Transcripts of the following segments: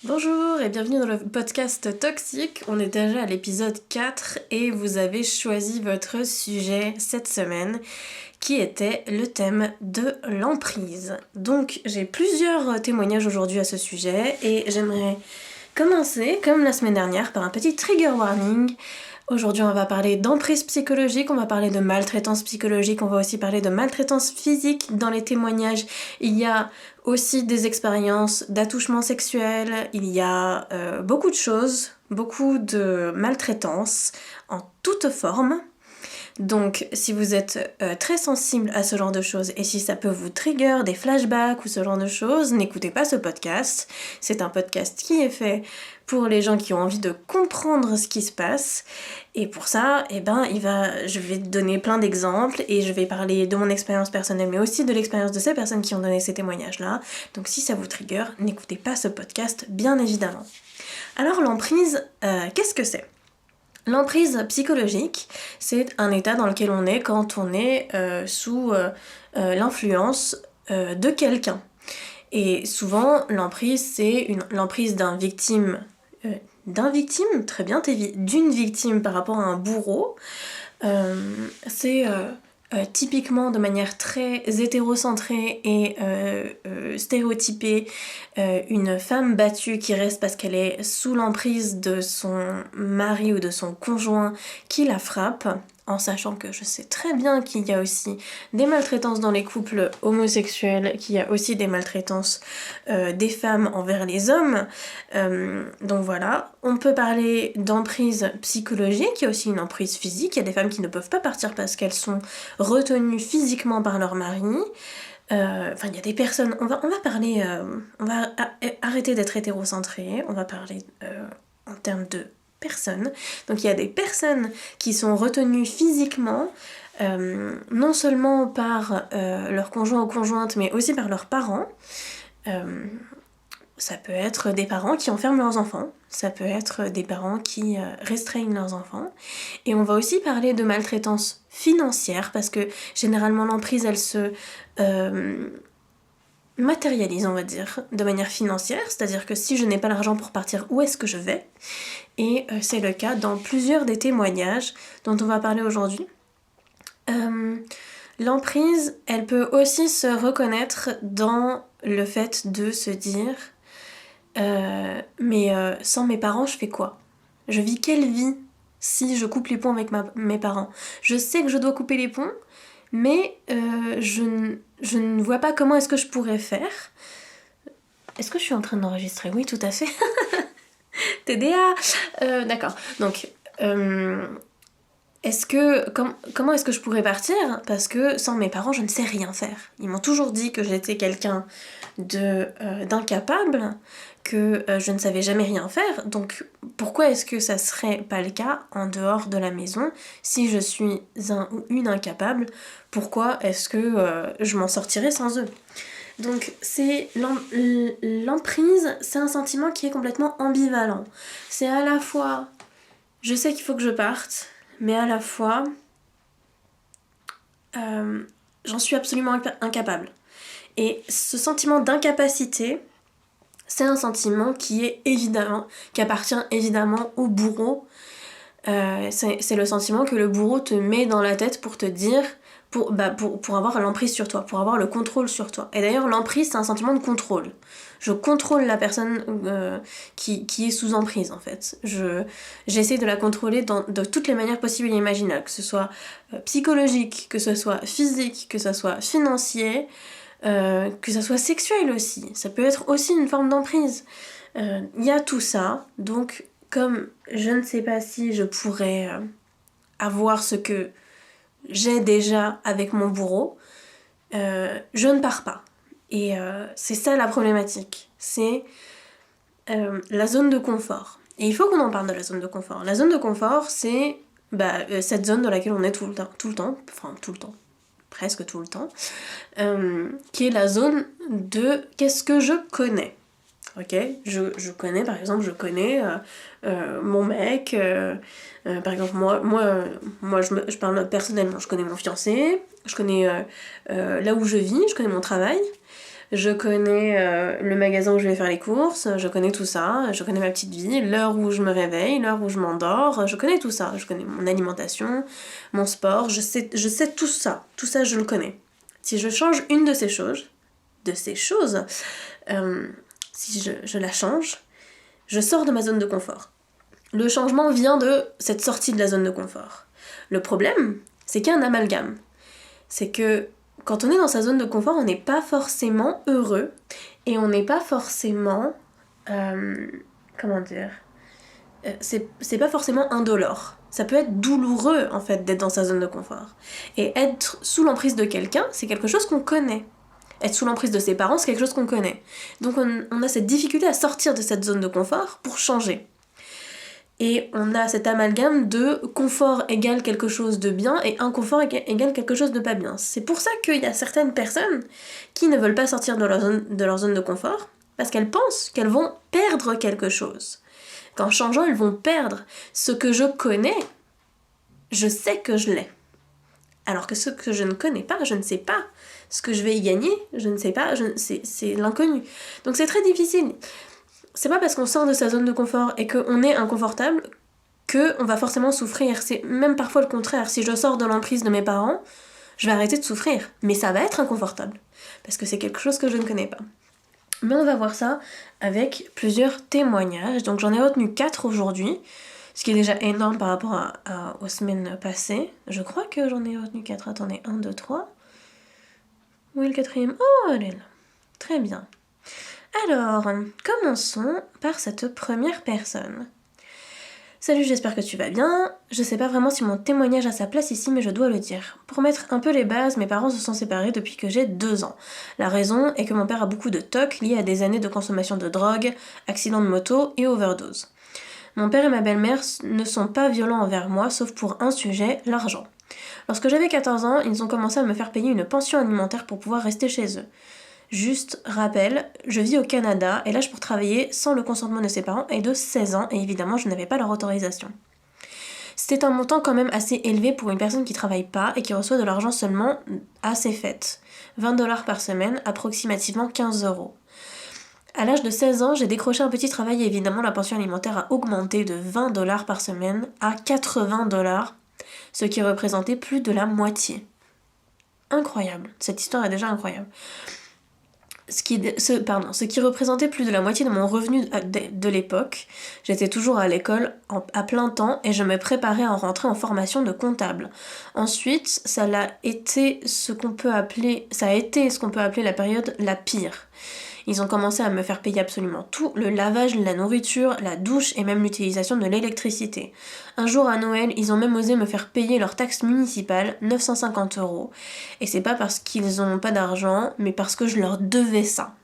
Bonjour et bienvenue dans le podcast Toxique. On est déjà à l'épisode 4 et vous avez choisi votre sujet cette semaine qui était le thème de l'emprise. Donc j'ai plusieurs témoignages aujourd'hui à ce sujet et j'aimerais commencer, comme la semaine dernière, par un petit trigger warning. Aujourd'hui, on va parler d'emprise psychologique, on va parler de maltraitance psychologique, on va aussi parler de maltraitance physique. Dans les témoignages, il y a aussi des expériences d'attouchement sexuel, il y a beaucoup de choses, beaucoup de maltraitance en toute forme. Donc, si vous êtes très sensible à ce genre de choses et si ça peut vous trigger des flashbacks ou ce genre de choses, n'écoutez pas ce podcast. C'est un podcast qui est fait pour les gens qui ont envie de comprendre ce qui se passe. Et pour ça, je vais donner plein d'exemples et je vais parler de mon expérience personnelle, mais aussi de l'expérience de ces personnes qui ont donné ces témoignages-là. Donc, si ça vous trigger, n'écoutez pas ce podcast, bien évidemment. Alors, l'emprise, qu'est-ce que c'est ? L'emprise psychologique, c'est un état dans lequel on est quand on est sous l'influence de quelqu'un. Et souvent, l'emprise, c'est l'emprise d'une victime par rapport à un bourreau. C'est typiquement de manière très hétérocentrée et stéréotypée, une femme battue qui reste parce qu'elle est sous l'emprise de son mari ou de son conjoint qui la frappe, en sachant que je sais très bien qu'il y a aussi des maltraitances dans les couples homosexuels, qu'il y a aussi des maltraitances des femmes envers les hommes. Donc voilà, on peut parler d'emprise psychologique, il y a aussi une emprise physique, il y a des femmes qui ne peuvent pas partir parce qu'elles sont retenues physiquement par leur mari. Il y a des personnes, on va parler, on va arrêter d'être hétérocentré, on va parler en termes de personnes. Donc il y a des personnes qui sont retenues physiquement, non seulement par leur conjoint ou conjointe, mais aussi par leurs parents. Ça peut être des parents qui enferment leurs enfants, ça peut être des parents qui restreignent leurs enfants. Et on va aussi parler de maltraitance financière, parce que généralement l'emprise, elle se matérialise, on va dire, de manière financière. C'est-à-dire que si je n'ai pas l'argent pour partir, où est-ce que je vais ? Et c'est le cas dans plusieurs des témoignages dont on va parler aujourd'hui. L'emprise, elle peut aussi se reconnaître dans le fait de se dire mais sans mes parents, je fais quoi ? Je vis quelle vie si je coupe les ponts avec mes parents ? Je sais que je dois couper les ponts, mais je ne vois pas comment est-ce que je pourrais faire. Est-ce que je suis en train d'enregistrer ? Oui, tout à fait. TDA. D'accord. Donc, comment est-ce que je pourrais partir ? Parce que sans mes parents, je ne sais rien faire. Ils m'ont toujours dit que j'étais quelqu'un d'incapable, que je ne savais jamais rien faire. Donc pourquoi est-ce que ça serait pas le cas en dehors de la maison ? Si je suis un ou une incapable, pourquoi est-ce que je m'en sortirais sans eux ? Donc c'est l'emprise, c'est un sentiment qui est complètement ambivalent. C'est à la fois, je sais qu'il faut que je parte, mais à la fois, j'en suis absolument incapable. Et ce sentiment d'incapacité, c'est un sentiment qui appartient évidemment au bourreau. C'est le sentiment que le bourreau te met dans la tête pour te dire, pour avoir l'emprise sur toi, pour avoir le contrôle sur toi. Et d'ailleurs, l'emprise, c'est un sentiment de contrôle. Je contrôle la personne qui est sous emprise, en fait. J'essaie de la contrôler de toutes les manières possibles et imaginables, que ce soit psychologique, que ce soit physique, que ce soit financier, que ça soit sexuel aussi. Ça peut être aussi une forme d'emprise. Il y a tout ça, donc comme je ne sais pas si je pourrais avoir ce que j'ai déjà avec mon bourreau, je ne pars pas. Et c'est ça la problématique. C'est la zone de confort. Et il faut qu'on en parle de la zone de confort. La zone de confort, c'est cette zone dans laquelle on est tout le temps, presque tout le temps, qui est la zone de qu'est-ce que je connais. Ok, je connais, par exemple, mon mec, par exemple, moi je parle personnellement, je connais mon fiancé, je connais là où je vis, je connais mon travail, je connais le magasin où je vais faire les courses, je connais tout ça, je connais ma petite vie, l'heure où je me réveille, l'heure où je m'endors, je connais tout ça, je connais mon alimentation, mon sport, je sais tout ça je le connais. Si je change une de ces choses, si je la change, je sors de ma zone de confort. Le changement vient de cette sortie de la zone de confort. Le problème, c'est qu'il y a un amalgame. C'est que quand on est dans sa zone de confort, on n'est pas forcément heureux et on n'est pas forcément... c'est pas forcément indolore. Ça peut être douloureux, en fait, d'être dans sa zone de confort. Et être sous l'emprise de quelqu'un, c'est quelque chose qu'on connaît. Être sous l'emprise de ses parents, c'est quelque chose qu'on connaît. Donc on a cette difficulté à sortir de cette zone de confort pour changer. Et on a cet amalgame de confort égale quelque chose de bien et inconfort égale quelque chose de pas bien. C'est pour ça qu'il y a certaines personnes qui ne veulent pas sortir de leur zone de confort parce qu'elles pensent qu'elles vont perdre quelque chose. Qu'en changeant, elles vont perdre ce que je connais. Je sais que je l'ai. Alors que ce que je ne connais pas, je ne sais pas. Ce que je vais y gagner, je ne sais pas, c'est l'inconnu. Donc c'est très difficile. C'est pas parce qu'on sort de sa zone de confort et qu'on est inconfortable qu'on va forcément souffrir. C'est même parfois le contraire. Si je sors de l'emprise de mes parents, je vais arrêter de souffrir. Mais ça va être inconfortable. Parce que c'est quelque chose que je ne connais pas. Mais on va voir ça avec plusieurs témoignages. Donc j'en ai retenu 4 aujourd'hui. Ce qui est déjà énorme par rapport aux semaines passées. Je crois que j'en ai retenu 4. Attendez, 1, 2, 3. Où est le 4e ? Oh, elle est là. Très bien. Alors, commençons par cette première personne. Salut, j'espère que tu vas bien. Je sais pas vraiment si mon témoignage a sa place ici, mais je dois le dire. Pour mettre un peu les bases, mes parents se sont séparés depuis que j'ai 2 ans. La raison est que mon père a beaucoup de TOC liés à des années de consommation de drogue, accidents de moto et overdose. Mon père et ma belle-mère ne sont pas violents envers moi, sauf pour un sujet, l'argent. Lorsque j'avais 14 ans, ils ont commencé à me faire payer une pension alimentaire pour pouvoir rester chez eux. Juste rappel, je vis au Canada et l'âge pour travailler sans le consentement de ses parents est de 16 ans et évidemment je n'avais pas leur autorisation. C'était un montant quand même assez élevé pour une personne qui travaille pas et qui reçoit de l'argent seulement à ses fêtes. 20$ par semaine, approximativement 15 €. À l'âge de 16 ans, j'ai décroché un petit travail et évidemment la pension alimentaire a augmenté de 20$ par semaine à 80$, ce qui représentait plus de la moitié. Incroyable, cette histoire est déjà incroyable. Ce qui représentait plus de la moitié de mon revenu de l'époque. J'étais toujours à l'école à plein temps et je me préparais à rentrer en formation de comptable. Ensuite, ça a été ce qu'on peut appeler la période la pire. Ils ont commencé à me faire payer absolument tout, le lavage, la nourriture, la douche et même l'utilisation de l'électricité. Un jour à Noël, ils ont même osé me faire payer leur taxe municipale, 950 €. Et c'est pas parce qu'ils ont pas d'argent, mais parce que je leur devais ça.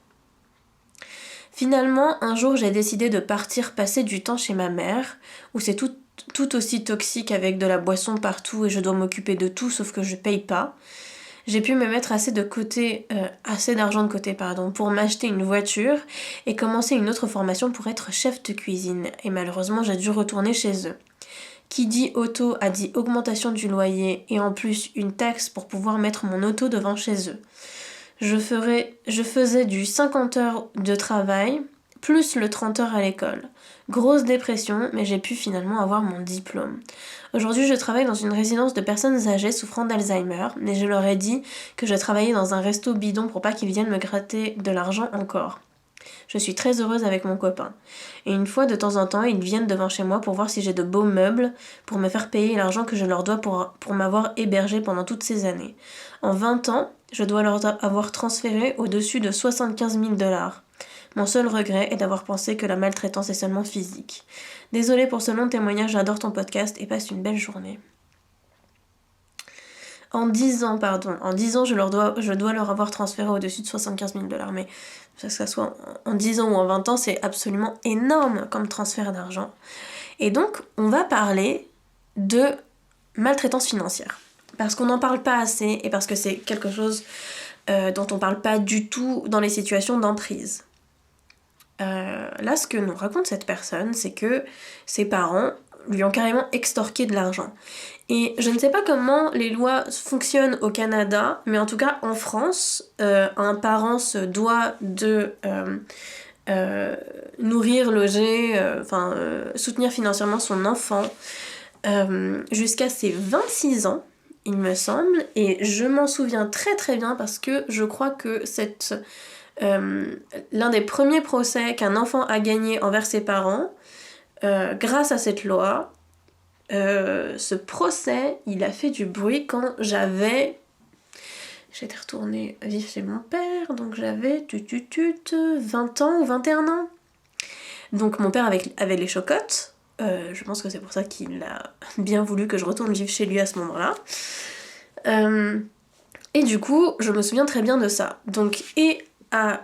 Finalement, un jour, j'ai décidé de partir passer du temps chez ma mère, où c'est tout aussi toxique avec de la boisson partout et je dois m'occuper de tout sauf que je paye pas. J'ai pu me mettre assez d'argent de côté pour m'acheter une voiture et commencer une autre formation pour être chef de cuisine. Et malheureusement, j'ai dû retourner chez eux. Qui dit auto a dit augmentation du loyer et en plus une taxe pour pouvoir mettre mon auto devant chez eux. Je faisais du 50 heures de travail plus le 30 heures à l'école. Grosse dépression, mais j'ai pu finalement avoir mon diplôme. Aujourd'hui, je travaille dans une résidence de personnes âgées souffrant d'Alzheimer, mais je leur ai dit que je travaillais dans un resto bidon pour pas qu'ils viennent me gratter de l'argent encore. Je suis très heureuse avec mon copain. Et une fois de temps en temps, ils viennent devant chez moi pour voir si j'ai de beaux meubles, pour me faire payer l'argent que je leur dois pour m'avoir hébergée pendant toutes ces années. En 20 ans, je dois leur avoir transféré au-dessus de 75 000$. Mon seul regret est d'avoir pensé que la maltraitance est seulement physique. Désolée pour ce long témoignage, j'adore ton podcast et passe une belle journée. En 10 ans, je dois leur avoir transféré au-dessus de 75 000$, mais que ça soit en 10 ans ou en 20 ans, c'est absolument énorme comme transfert d'argent. Et donc, on va parler de maltraitance financière. Parce qu'on n'en parle pas assez et parce que c'est quelque chose dont on parle pas du tout dans les situations d'emprise. Là, ce que nous raconte cette personne, c'est que ses parents lui ont carrément extorqué de l'argent. Et je ne sais pas comment les lois fonctionnent au Canada, mais en tout cas en France, un parent se doit de nourrir, loger, soutenir financièrement son enfant jusqu'à ses 26 ans, il me semble, et je m'en souviens très très bien parce que je crois que l'un des premiers procès qu'un enfant a gagné envers ses parents, grâce à cette loi, ce procès, il a fait du bruit quand j'étais retournée vivre chez mon père, donc j'avais 20 ans ou 21 ans. Donc mon père avait les chocottes. Je pense que c'est pour ça qu'il a bien voulu que je retourne vivre chez lui à ce moment-là. Et du coup, je me souviens très bien de ça. Donc, et à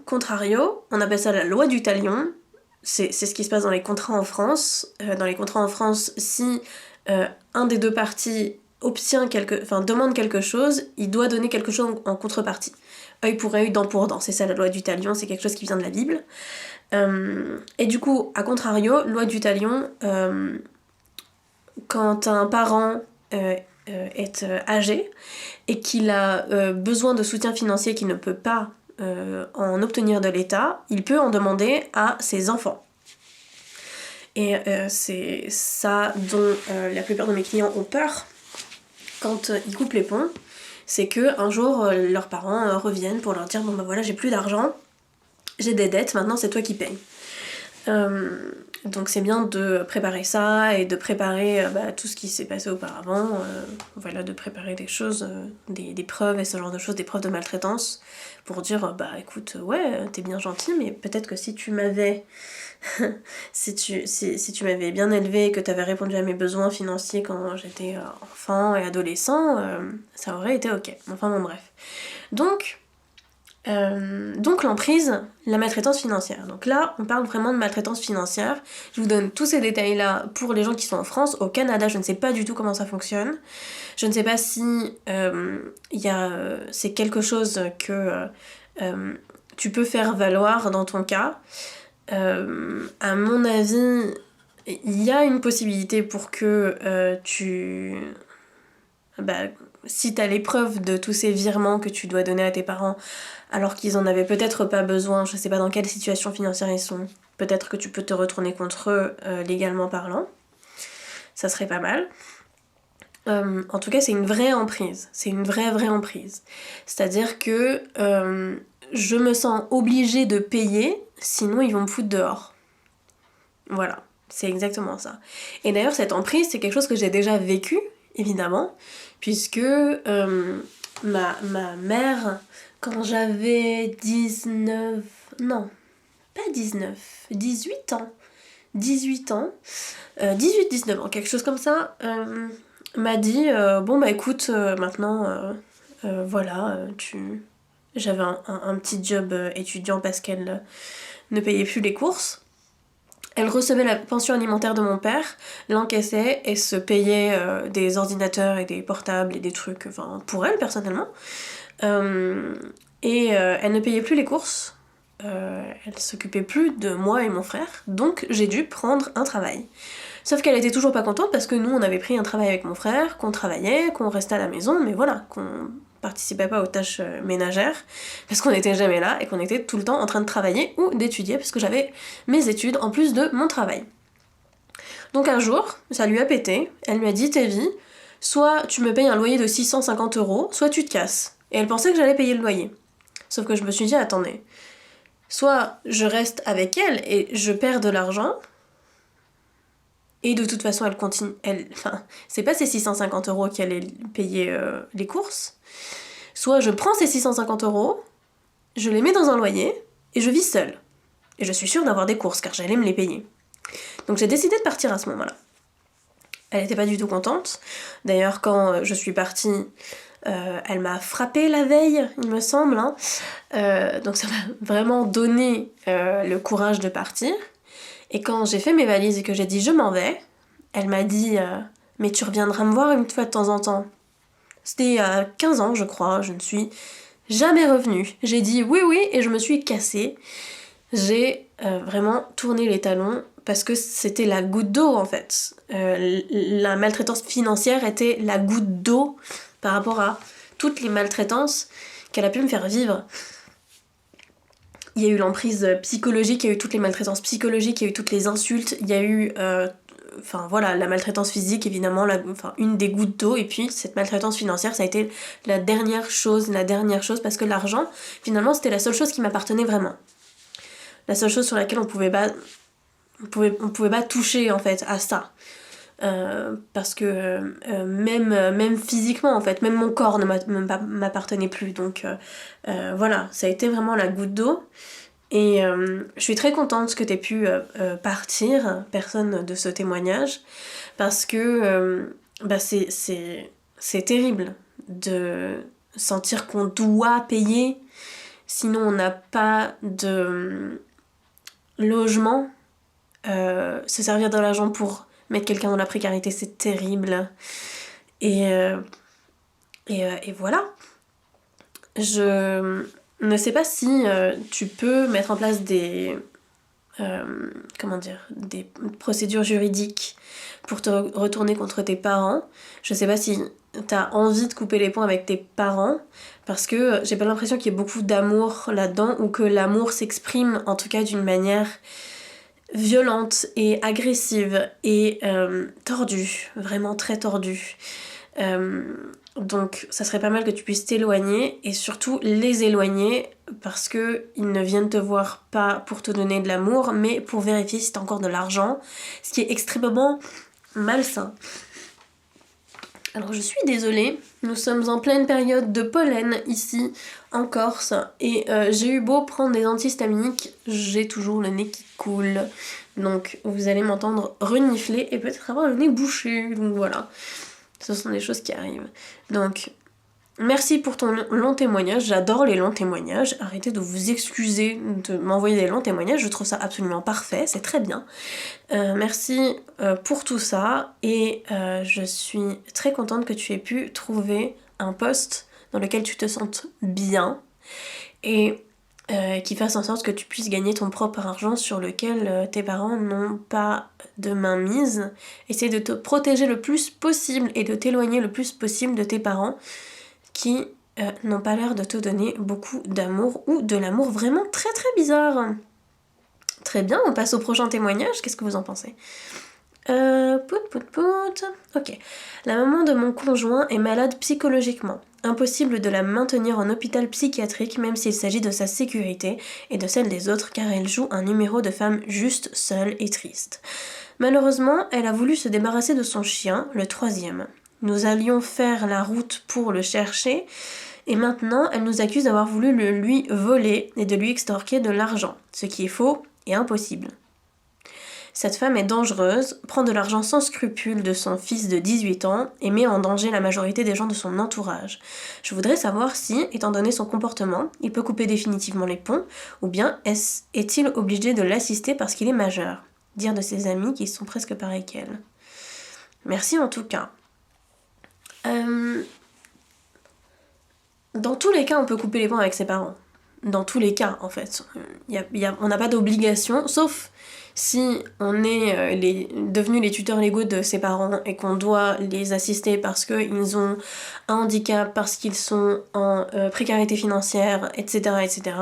contrario, on appelle ça la loi du talion. C'est ce qui se passe dans les contrats en France. Dans les contrats en France, si un des deux parties demande quelque chose, il doit donner quelque chose en contrepartie. Œil pour œil, dent pour dent. C'est ça la loi du talion, c'est quelque chose qui vient de la Bible. Et du coup, à contrario, loi du talion, quand un parent est âgé et qu'il a besoin de soutien financier qu'il ne peut pas en obtenir de l'État, il peut en demander à ses enfants. Et c'est ça dont la plupart de mes clients ont peur quand ils coupent les ponts, c'est que un jour leurs parents reviennent pour leur dire bon ben voilà, j'ai plus d'argent, j'ai des dettes, maintenant c'est toi qui payes. Donc c'est bien de préparer ça et de préparer tout ce qui s'est passé auparavant, de préparer des choses, des preuves et ce genre de choses, des preuves de maltraitance, pour dire écoute, ouais, t'es bien gentil, mais peut-être que si tu m'avais si tu m'avais bien élevé, que t'avais répondu à mes besoins financiers quand j'étais enfant et adolescent, ça aurait été ok. Enfin bon bref. Donc l'emprise, la maltraitance financière. Donc là, on parle vraiment de maltraitance financière. Je vous donne tous ces détails-là pour les gens qui sont en France. Au Canada, je ne sais pas du tout comment ça fonctionne. Je ne sais pas si c'est quelque chose que tu peux faire valoir dans ton cas. À mon avis, il y a une possibilité pour que si t'as les preuves de tous ces virements que tu dois donner à tes parents alors qu'ils en avaient peut-être pas besoin, je sais pas dans quelle situation financière ils sont, peut-être que tu peux te retourner contre eux légalement parlant. Ça serait pas mal. En tout cas, c'est une vraie emprise. C'est une vraie emprise. C'est-à-dire que je me sens obligée de payer, sinon ils vont me foutre dehors. Voilà, c'est exactement ça. Et d'ailleurs, cette emprise, c'est quelque chose que j'ai déjà vécu, évidemment, puisque ma mère, quand j'avais 18 ans, quelque chose comme ça, m'a dit écoute, maintenant, j'avais un petit job étudiant parce qu'elle ne payait plus les courses. Elle recevait la pension alimentaire de mon père, l'encaissait et se payait des ordinateurs et des portables et des trucs, pour elle personnellement. Elle ne payait plus les courses, elle s'occupait plus de moi et mon frère, donc j'ai dû prendre un travail. Sauf qu'elle était toujours pas contente parce que nous on avait pris un travail avec mon frère, qu'on travaillait, qu'on restait à la maison, mais voilà, qu'on participait pas aux tâches ménagères parce qu'on n'était jamais là et qu'on était tout le temps en train de travailler ou d'étudier parce que j'avais mes études en plus de mon travail. Donc un jour, ça lui a pété, elle lui a dit Tévi, soit tu me payes un loyer de 650 €, soit tu te casses. Et elle pensait que j'allais payer le loyer. Sauf que je me suis dit attendez, soit je reste avec elle et je perds de l'argent, et de toute façon elle continue, c'est pas ces 650 € qui allaient payer les courses, soit je prends ces 650 €, je les mets dans un loyer et je vis seule. Et je suis sûre d'avoir des courses car j'allais me les payer. Donc j'ai décidé de partir à ce moment-là. Elle était pas du tout contente. D'ailleurs quand je suis partie, elle m'a frappée la veille, il me semble. Donc ça m'a vraiment donné le courage de partir. Et quand j'ai fait mes valises et que j'ai dit je m'en vais, elle m'a dit mais tu reviendras me voir une fois de temps en temps. C'était à 15 ans je crois, je ne suis jamais revenue. J'ai dit oui et je me suis cassée. J'ai vraiment tourner les talons parce que c'était la goutte d'eau en fait. La maltraitance financière était la goutte d'eau par rapport à toutes les maltraitances qu'elle a pu me faire vivre. Il y a eu l'emprise psychologique, il y a eu toutes les maltraitances psychologiques, il y a eu toutes les insultes, il y a eu la maltraitance physique évidemment, une des gouttes d'eau, et puis cette maltraitance financière ça a été la dernière chose parce que l'argent finalement c'était la seule chose qui m'appartenait vraiment. La seule chose sur laquelle on pouvait pas toucher en fait à ça. Parce que même physiquement en fait, même mon corps ne m'appartenait plus, donc voilà, ça a été vraiment la goutte d'eau. Et je suis très contente que t'aies pu partir, personne, de ce témoignage, parce que c'est terrible de sentir qu'on doit payer, sinon on n'a pas de logement, se servir de l'argent pour mettre quelqu'un dans la précarité, c'est terrible. Et voilà. Je ne sais pas si tu peux mettre en place des procédures juridiques pour te retourner contre tes parents. Je sais pas si t'as envie de couper les ponts avec tes parents, parce que j'ai pas l'impression qu'il y ait beaucoup d'amour là-dedans, ou que l'amour s'exprime en tout cas d'une manière violente et agressive et tordue, vraiment très tordue. Donc ça serait pas mal que tu puisses t'éloigner, et surtout les éloigner, parce que ils ne viennent te voir pas pour te donner de l'amour, mais pour vérifier si t'as encore de l'argent, ce qui est extrêmement malsain. Alors je suis désolée, nous sommes en pleine période de pollen ici en Corse, et j'ai eu beau prendre des antihistaminiques, j'ai toujours le nez qui coule, donc vous allez m'entendre renifler et peut-être avoir le nez bouché, donc voilà. Ce sont des choses qui arrivent. Donc, merci pour ton long témoignage. J'adore les longs témoignages. Arrêtez de vous excuser de m'envoyer des longs témoignages. Je trouve ça absolument parfait. C'est très bien. Merci pour tout ça. Et je suis très contente que tu aies pu trouver un poste dans lequel tu te sentes bien. Et qui fasse en sorte que tu puisses gagner ton propre argent, sur lequel tes parents n'ont pas de mainmise. Essaie de te protéger le plus possible et de t'éloigner le plus possible de tes parents qui n'ont pas l'air de te donner beaucoup d'amour, ou de l'amour vraiment très très bizarre. Très bien, on passe au prochain témoignage. Qu'est-ce que vous en pensez ? Ok. La maman de mon conjoint est malade psychologiquement. Impossible de la maintenir en hôpital psychiatrique, même s'il s'agit de sa sécurité et de celle des autres, car elle joue un numéro de femme juste, seule et triste. Malheureusement, elle a voulu se débarrasser de son chien, le 3e. Nous allions faire la route pour le chercher, et maintenant elle nous accuse d'avoir voulu le lui voler et de lui extorquer de l'argent, ce qui est faux et impossible. Cette femme est dangereuse, prend de l'argent sans scrupule de son fils de 18 ans et met en danger la majorité des gens de son entourage. Je voudrais savoir si, étant donné son comportement, il peut couper définitivement les ponts, ou bien est-il obligé de l'assister parce qu'il est majeur ? Dire de ses amis qui sont presque pareils qu'elle. Merci en tout cas. Dans tous les cas, on peut couper les ponts avec ses parents. Dans tous les cas, en fait. On n'a pas d'obligation, sauf si on est devenus les tuteurs légaux de ses parents et qu'on doit les assister parce qu'ils ont un handicap, parce qu'ils sont en précarité financière, etc. etc.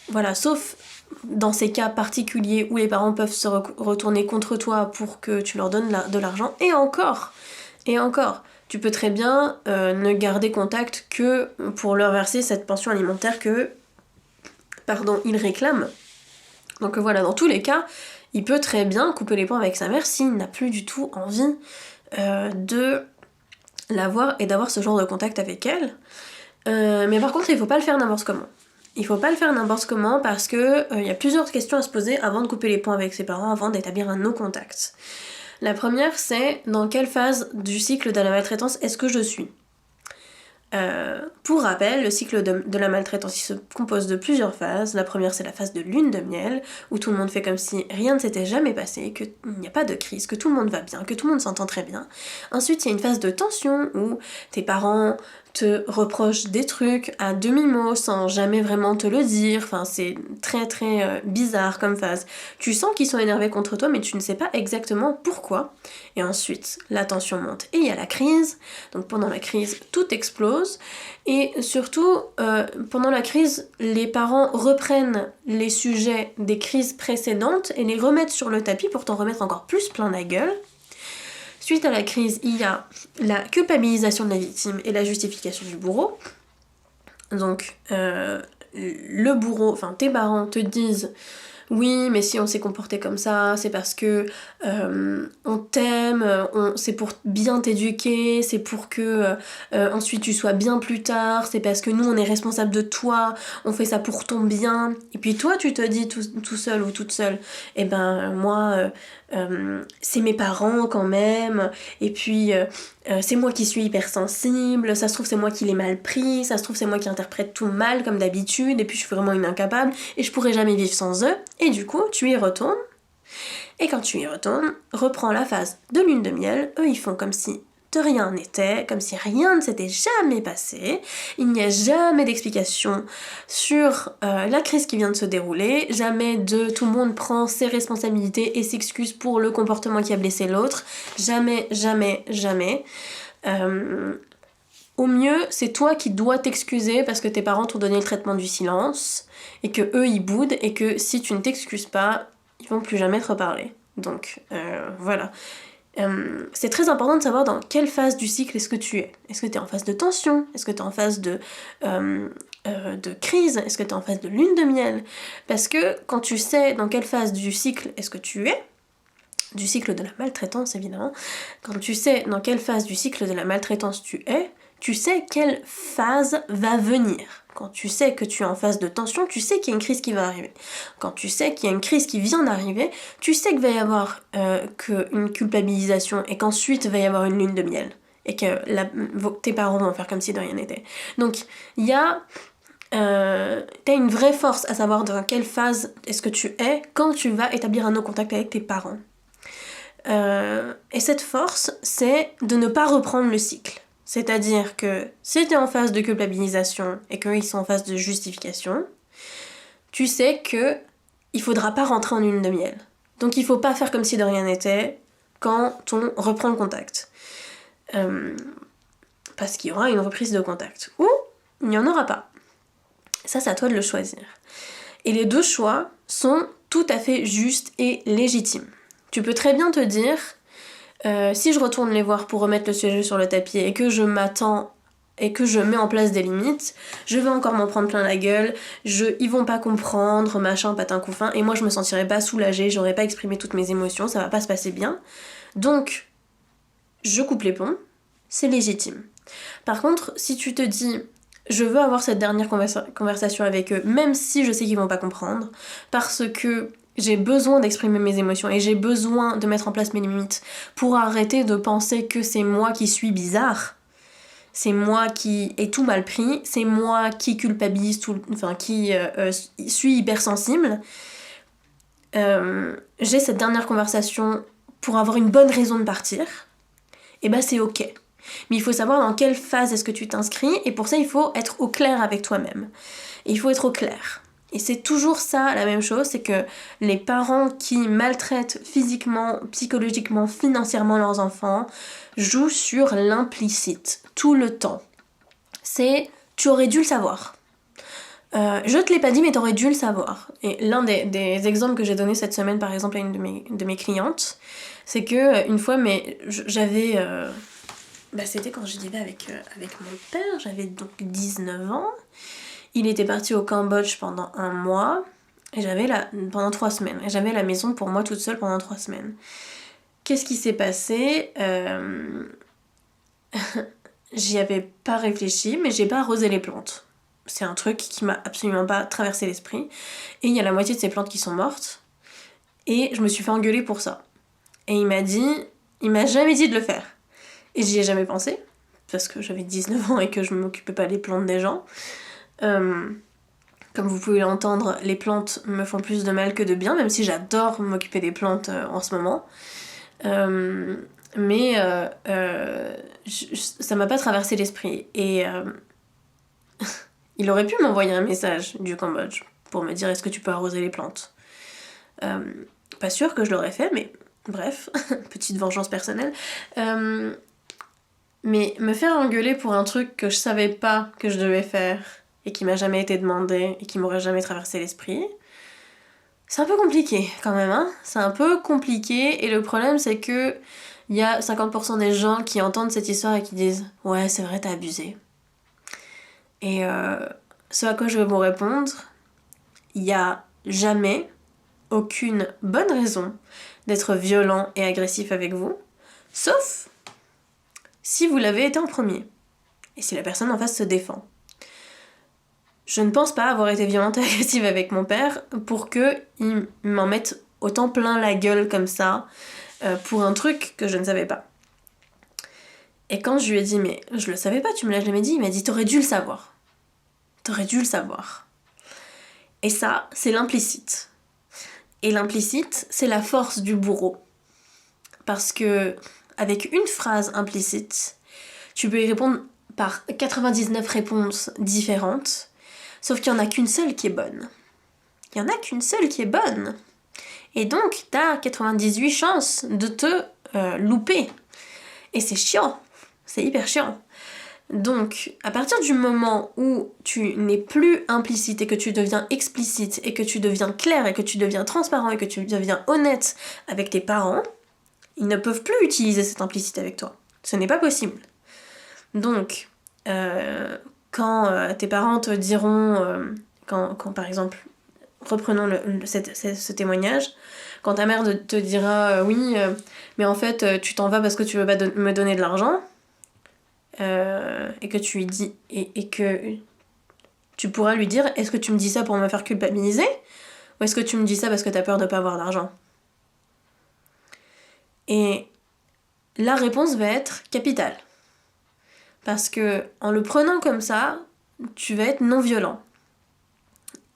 Voilà, sauf dans ces cas particuliers où les parents peuvent se retourner contre toi pour que tu leur donnes de l'argent. Et encore, tu peux très bien ne garder contact que pour leur verser cette pension alimentaire ils réclament. Donc voilà, dans tous les cas, il peut très bien couper les ponts avec sa mère s'il n'a plus du tout envie de la voir et d'avoir ce genre de contact avec elle. Mais par contre, il faut pas le faire n'importe comment. Il faut pas le faire n'importe comment parce que y a plusieurs questions à se poser avant de couper les ponts avec ses parents, avant d'établir un no-contact. La première, c'est dans quelle phase du cycle de la maltraitance est-ce que je suis ? Pour rappel, le cycle de la maltraitance il se compose de plusieurs phases. La première, c'est la phase de lune de miel, où tout le monde fait comme si rien ne s'était jamais passé, qu'il n'y a pas de crise, que tout le monde va bien, que tout le monde s'entend très bien. Ensuite, il y a une phase de tension, où tes parents te reproche des trucs à demi-mot sans jamais vraiment te le dire. Enfin, c'est très très bizarre comme phase. Tu sens qu'ils sont énervés contre toi, mais tu ne sais pas exactement pourquoi. Et ensuite, la tension monte et il y a la crise. Donc pendant la crise, tout explose. Et surtout, pendant la crise, les parents reprennent les sujets des crises précédentes et les remettent sur le tapis pour t'en remettre encore plus plein la gueule. Suite à la crise, il y a la culpabilisation de la victime et la justification du bourreau. Donc, le bourreau, enfin tes parents te disent oui, mais si on s'est comporté comme ça, c'est parce que on t'aime, c'est pour bien t'éduquer, c'est pour que ensuite tu sois bien plus tard, c'est parce que nous on est responsable de toi, on fait ça pour ton bien. Et puis toi tu te dis tout seul ou toute seule, eh ben moi c'est mes parents quand même, et puis c'est moi qui suis hypersensible, ça se trouve c'est moi qui l'ai mal pris, ça se trouve c'est moi qui interprète tout mal comme d'habitude, et puis je suis vraiment une incapable, et je pourrais jamais vivre sans eux, et du coup tu y retournes, et quand tu y retournes, reprends la phase de lune de miel, eux ils font comme si de rien n'était, comme si rien ne s'était jamais passé, il n'y a jamais d'explication sur la crise qui vient de se dérouler, jamais de tout le monde prend ses responsabilités et s'excuse pour le comportement qui a blessé l'autre, jamais, jamais, jamais. Au mieux, c'est toi qui dois t'excuser parce que tes parents t'ont donné le traitement du silence et que eux ils boudent et que si tu ne t'excuses pas, ils vont plus jamais te reparler. Donc voilà. C'est très important de savoir dans quelle phase du cycle est-ce que tu es. Est-ce que tu es en phase de tension? Est-ce que tu es en phase de crise? Est-ce que tu es en phase de lune de miel? Parce que quand tu sais dans quelle phase du cycle est-ce que tu es, du cycle de la maltraitance évidemment, quand tu sais dans quelle phase du cycle de la maltraitance tu es, tu sais quelle phase va venir. Quand tu sais que tu es en phase de tension, tu sais qu'il y a une crise qui va arriver. Quand tu sais qu'il y a une crise qui vient d'arriver, tu sais qu'il va y avoir une culpabilisation et qu'ensuite il va y avoir une lune de miel. Et que tes parents vont faire comme si de rien n'était. Donc il y a... t'as une vraie force à savoir dans quelle phase est-ce que tu es quand tu vas établir un no contact avec tes parents. Et cette force, c'est de ne pas reprendre le cycle. C'est-à-dire que si t'es en phase de culpabilisation et qu'ils sont en phase de justification, tu sais que il faudra pas rentrer en lune de miel. Donc il faut pas faire comme si de rien n'était quand on reprend le contact. Parce qu'il y aura une reprise de contact. Ou il n'y en aura pas. Ça, c'est à toi de le choisir. Et les deux choix sont tout à fait justes et légitimes. Tu peux très bien te dire, si je retourne les voir pour remettre le sujet sur le tapis et que je m'attends et que je mets en place des limites, je vais encore m'en prendre plein la gueule, ils vont pas comprendre, machin, patin couffin, et moi je me sentirais pas soulagée, j'aurais pas exprimé toutes mes émotions, ça va pas se passer bien. Donc, je coupe les ponts, c'est légitime. Par contre, si tu te dis, je veux avoir cette dernière conversation avec eux, même si je sais qu'ils vont pas comprendre, parce que j'ai besoin d'exprimer mes émotions et j'ai besoin de mettre en place mes limites pour arrêter de penser que c'est moi qui suis bizarre, c'est moi qui ai tout mal pris, c'est moi qui culpabilise qui suis hypersensible. J'ai cette dernière conversation pour avoir une bonne raison de partir, et bah c'est ok. Mais il faut savoir dans quelle phase est-ce que tu t'inscris, et pour ça il faut être au clair avec toi-même. Et il faut être au clair. Et c'est toujours ça la même chose, c'est que les parents qui maltraitent physiquement, psychologiquement, financièrement leurs enfants jouent sur l'implicite, tout le temps. C'est « tu aurais dû le savoir ». Je te l'ai pas dit mais t'aurais dû le savoir. Et l'un des exemples que j'ai donné cette semaine par exemple à une de mes clientes, c'est que une fois j'avais... c'était quand je vivais avec mon père, j'avais donc 19 ans. Il était parti au Cambodge pendant 1 mois, et pendant 3 semaines. Et j'avais la maison pour moi toute seule pendant 3 semaines. Qu'est-ce qui s'est passé? J'y avais pas réfléchi, mais j'ai pas arrosé les plantes. C'est un truc qui m'a absolument pas traversé l'esprit. Et il y a la moitié de ces plantes qui sont mortes. Et je me suis fait engueuler pour ça. Et il m'a jamais dit de le faire. Et j'y ai jamais pensé, parce que j'avais 19 ans et que je m'occupais pas des plantes des gens. Comme vous pouvez l'entendre, les plantes me font plus de mal que de bien, même si j'adore m'occuper des plantes en ce moment. mais ça m'a pas traversé l'esprit. Et il aurait pu m'envoyer un message du Cambodge pour me dire est-ce que tu peux arroser les plantes. Pas sûr que je l'aurais fait, mais bref, petite vengeance personnelle. Mais me faire engueuler pour un truc que je savais pas que je devais faire et qui m'a jamais été demandé et qui m'aurait jamais traversé l'esprit, c'est un peu compliqué quand même, hein. C'est un peu compliqué et le problème c'est que il y a 50% des gens qui entendent cette histoire et qui disent « Ouais, c'est vrai, t'as abusé. » Et ce à quoi je vais vous répondre, il y a jamais aucune bonne raison d'être violent et agressif avec vous, sauf si vous l'avez été en premier, et si la personne en face se défend. Je ne pense pas avoir été violente et agressive avec mon père pour qu'il m'en mette autant plein la gueule comme ça pour un truc que je ne savais pas. Et quand je lui ai dit « mais je le savais pas, tu me l'as jamais dit », il m'a dit « t'aurais dû le savoir. T'aurais dû le savoir. » Et ça, c'est l'implicite. Et l'implicite, c'est la force du bourreau. Parce que avec une phrase implicite, tu peux y répondre par 99 réponses différentes, sauf qu'il n'y en a qu'une seule qui est bonne. Il n'y en a qu'une seule qui est bonne. Et donc, t'as 98 chances de te louper. Et c'est chiant. C'est hyper chiant. Donc, à partir du moment où tu n'es plus implicite et que tu deviens explicite et que tu deviens clair et que tu deviens transparent et que tu deviens honnête avec tes parents, ils ne peuvent plus utiliser cette implicite avec toi. Ce n'est pas possible. Donc, quand tes parents te diront, quand par exemple, reprenons ce témoignage, quand ta mère te dira oui, mais en fait tu t'en vas parce que tu veux pas me donner de l'argent, et que tu lui dis et que tu pourras lui dire est-ce que tu me dis ça pour me faire culpabiliser ou est-ce que tu me dis ça parce que t'as peur de pas avoir d'argent? Et la réponse va être capitale. Parce que en le prenant comme ça, tu vas être non violent.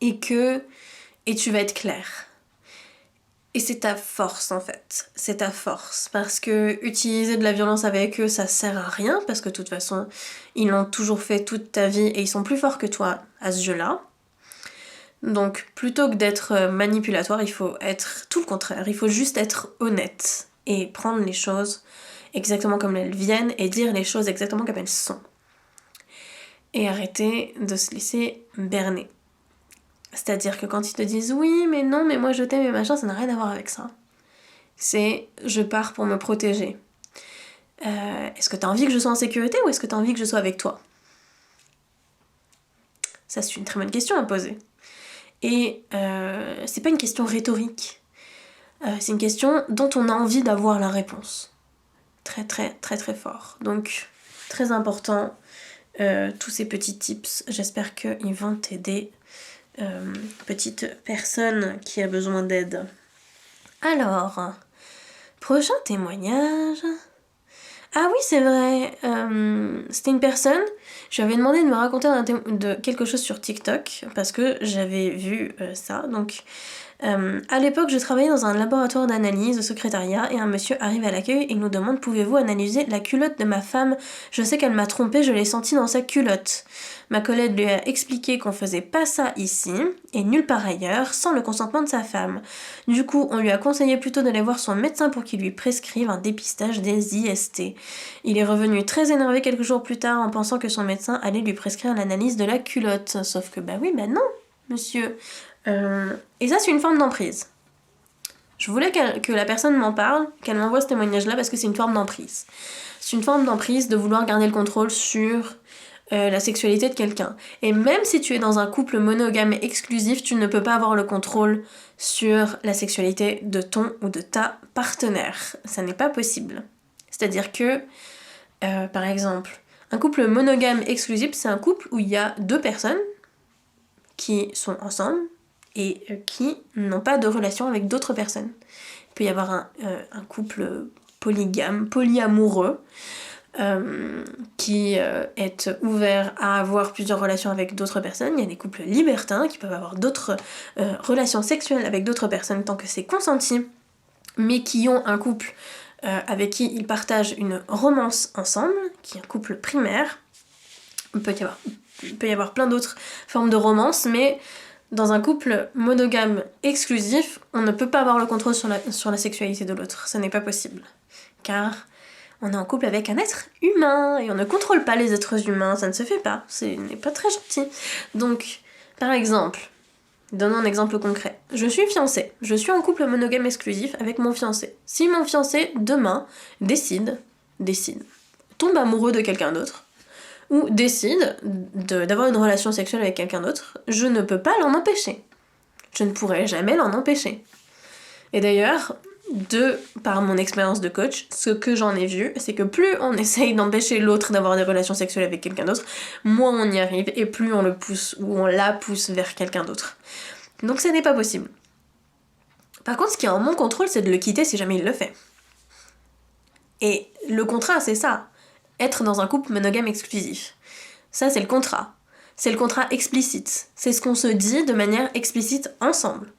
Et tu vas être clair. Et c'est ta force en fait. C'est ta force. Parce que utiliser de la violence avec eux, ça sert à rien. Parce que de toute façon, ils l'ont toujours fait toute ta vie et ils sont plus forts que toi à ce jeu-là. Donc plutôt que d'être manipulatoire, il faut être tout le contraire. Il faut juste être honnête et prendre les choses exactement comme elles viennent et dire les choses exactement comme elles sont. Et arrêter de se laisser berner. C'est-à-dire que quand ils te disent oui, mais non, mais moi je t'aime et machin, ça n'a rien à voir avec ça. C'est je pars pour me protéger. Est-ce que t'as envie que je sois en sécurité ou est-ce que t'as envie que je sois avec toi? Ça, c'est une très bonne question à poser. Et c'est pas une question rhétorique. C'est une question dont on a envie d'avoir la réponse. Très très très très fort. Donc, très important, tous ces petits tips. J'espère qu'ils vont t'aider. Petite personne qui a besoin d'aide. Alors, prochain témoignage. Ah oui, c'est vrai, c'était une personne, je lui avais demandé de me raconter de quelque chose sur TikTok, parce que j'avais vu ça, donc... à l'époque, je travaillais dans un laboratoire d'analyse au secrétariat et un monsieur arrive à l'accueil et nous demande « Pouvez-vous analyser la culotte de ma femme? Je sais qu'elle m'a trompée, je l'ai sentie dans sa culotte. » Ma collègue lui a expliqué qu'on faisait pas ça ici et nulle part ailleurs sans le consentement de sa femme. Du coup, on lui a conseillé plutôt d'aller voir son médecin pour qu'il lui prescrive un dépistage des IST. Il est revenu très énervé quelques jours plus tard en pensant que son médecin allait lui prescrire l'analyse de la culotte. Sauf que bah oui, bah non, monsieur. Et ça, c'est une forme d'emprise. Je voulais que la personne m'en parle, qu'elle m'envoie ce témoignage-là parce que c'est une forme d'emprise. C'est une forme d'emprise de vouloir garder le contrôle sur la sexualité de quelqu'un. Et même si tu es dans un couple monogame et exclusif, tu ne peux pas avoir le contrôle sur la sexualité de ton ou de ta partenaire. Ça n'est pas possible. C'est-à-dire que, par exemple, un couple monogame exclusif, c'est un couple où il y a deux personnes qui sont ensemble et qui n'ont pas de relation avec d'autres personnes. Il peut y avoir un couple polygame, polyamoureux, qui est ouvert à avoir plusieurs relations avec d'autres personnes. Il y a des couples libertins qui peuvent avoir d'autres relations sexuelles avec d'autres personnes tant que c'est consenti, mais qui ont un couple avec qui ils partagent une romance ensemble, qui est un couple primaire. Il peut y avoir plein d'autres formes de romance, mais dans un couple monogame exclusif, on ne peut pas avoir le contrôle sur la sexualité de l'autre. Ça n'est pas possible. Car on est en couple avec un être humain, et on ne contrôle pas les êtres humains, ça ne se fait pas. Ce n'est pas très gentil. Donc, par exemple, donnons un exemple concret. Je suis fiancée, je suis en couple monogame exclusif avec mon fiancé. Si mon fiancé, demain, décide, tombe amoureux de quelqu'un d'autre, ou décide d'avoir une relation sexuelle avec quelqu'un d'autre, je ne peux pas l'en empêcher. Je ne pourrai jamais l'en empêcher. Et d'ailleurs, par mon expérience de coach, ce que j'en ai vu, c'est que plus on essaye d'empêcher l'autre d'avoir des relations sexuelles avec quelqu'un d'autre, moins on y arrive et plus on le pousse ou on la pousse vers quelqu'un d'autre. Donc ça n'est pas possible. Par contre, ce qui est en mon contrôle, c'est de le quitter si jamais il le fait. Et le contrat, c'est ça. Être dans un couple monogame exclusif. Ça, c'est le contrat. C'est le contrat explicite. C'est ce qu'on se dit de manière explicite ensemble.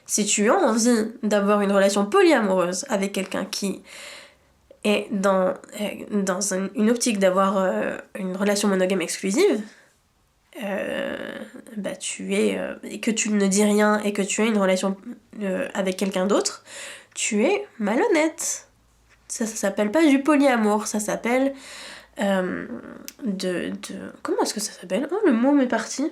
Si tu as envie d'avoir une relation polyamoureuse avec quelqu'un qui est dans une optique d'avoir une relation monogame exclusive, et que tu ne dis rien et que tu as une relation avec quelqu'un d'autre, tu es malhonnête. Ça s'appelle pas du polyamour, ça s'appelle comment est-ce que ça s'appelle ? Oh, le mot m'est parti.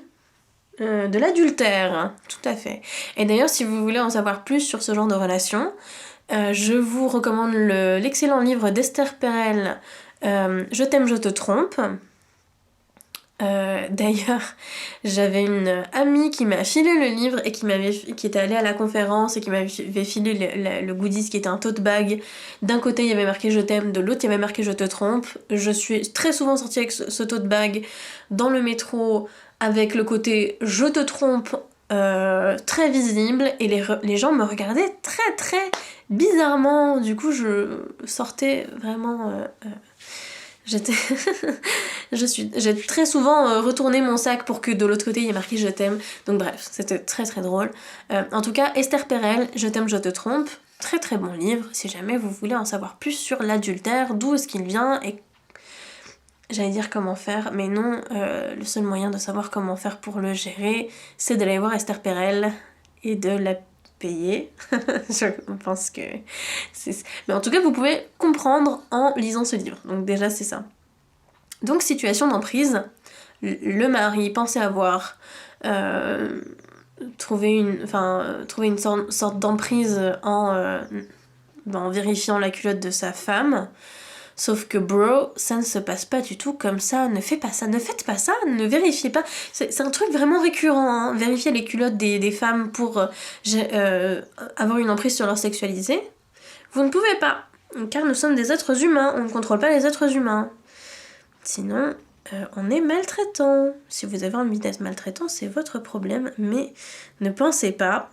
De l'adultère, tout à fait. Et d'ailleurs, si vous voulez en savoir plus sur ce genre de relation, je vous recommande l'excellent livre d'Esther Perel, Je t'aime, je te trompe. D'ailleurs, j'avais une amie qui m'a filé le livre et qui était allée à la conférence et qui m'avait filé le goodies qui était un tote bag. D'un côté il y avait marqué je t'aime, de l'autre il y avait marqué je te trompe. Je suis très souvent sortie avec ce tote bag dans le métro avec le côté je te trompe très visible, et les gens me regardaient très très bizarrement. Du coup je sortais vraiment... j'ai très souvent retourné mon sac pour que de l'autre côté il y ait marqué je t'aime. Donc bref, c'était très très drôle. En tout cas, Esther Perel, Je t'aime, je te trompe. Très très bon livre, si jamais vous voulez en savoir plus sur l'adultère, d'où est-ce qu'il vient, et j'allais dire comment faire, mais non, le seul moyen de savoir comment faire pour le gérer, c'est d'aller voir Esther Perel et de la payer. Je pense que mais en tout cas vous pouvez comprendre en lisant ce livre, donc déjà c'est ça. Donc situation d'emprise, le mari pensait avoir trouvé une sorte d'emprise en vérifiant la culotte de sa femme. Sauf que bro, ça ne se passe pas du tout comme ça, ne faites pas ça, ne vérifiez pas. C'est un truc vraiment récurrent, hein, vérifier les culottes des femmes pour avoir une emprise sur leur sexualité. Vous ne pouvez pas, car nous sommes des êtres humains, on ne contrôle pas les êtres humains. Sinon, on est maltraitant. Si vous avez envie d'être maltraitant, c'est votre problème, mais ne pensez pas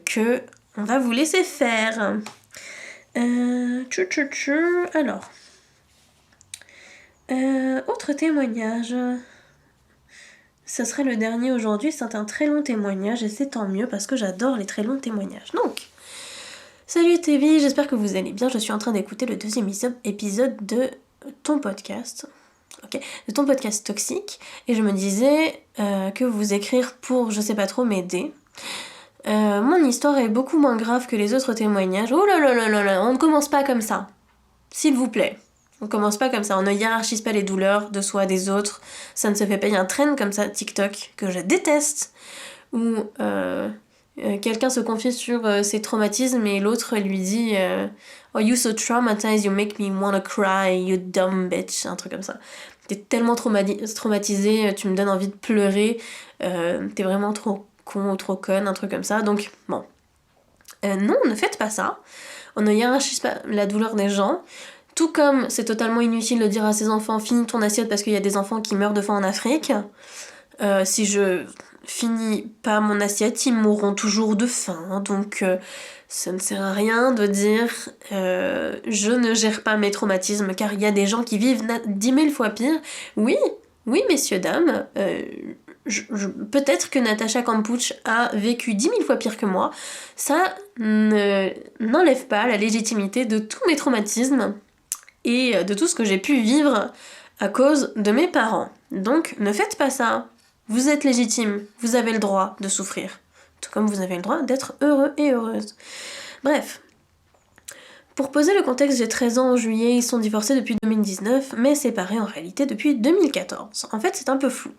que on va vous laisser faire. Alors, autre témoignage. Ce serait le dernier aujourd'hui, c'est un très long témoignage et c'est tant mieux parce que j'adore les très longs témoignages. Donc, salut TV, j'espère que vous allez bien. Je suis en train d'écouter le deuxième épisode de ton podcast. Ok, de ton podcast toxique, et je me disais que vous écrire pour, je sais pas trop, m'aider. Mon histoire est beaucoup moins grave que les autres témoignages. Oh là là là là là, on ne commence pas comme ça. S'il vous plaît. On commence pas comme ça. On ne hiérarchise pas les douleurs de soi, des autres. Ça ne se fait pas. Il y a un trend comme ça, TikTok, que je déteste, où quelqu'un se confie sur ses traumatismes et l'autre lui dit Oh, you so traumatized, you make me wanna cry, you dumb bitch. Un truc comme ça. T'es tellement traumatisé, tu me donnes envie de pleurer, t'es vraiment trop con ou trop conne, un truc comme ça. Donc bon, non, ne faites pas ça. On ne hiérarchise pas la douleur des gens. Tout comme c'est totalement inutile de dire à ses enfants finis ton assiette parce qu'il y a des enfants qui meurent de faim en Afrique. Si je finis pas mon assiette, ils mourront toujours de faim. Donc ça ne sert à rien de dire je ne gère pas mes traumatismes, car il y a des gens qui vivent 10 000 fois pire. Oui, messieurs, dames, peut-être que Natacha Kampusch a vécu 10 000 fois pire que moi. Ça n'enlève pas la légitimité de tous mes traumatismes et de tout ce que j'ai pu vivre à cause de mes parents. Donc ne faites pas ça. Vous êtes légitime, vous avez le droit de souffrir. Tout comme vous avez le droit d'être heureux et heureuse. Bref. Pour poser le contexte, j'ai 13 ans en juillet, ils sont divorcés depuis 2019, mais séparés en réalité depuis 2014. En fait, c'est un peu flou.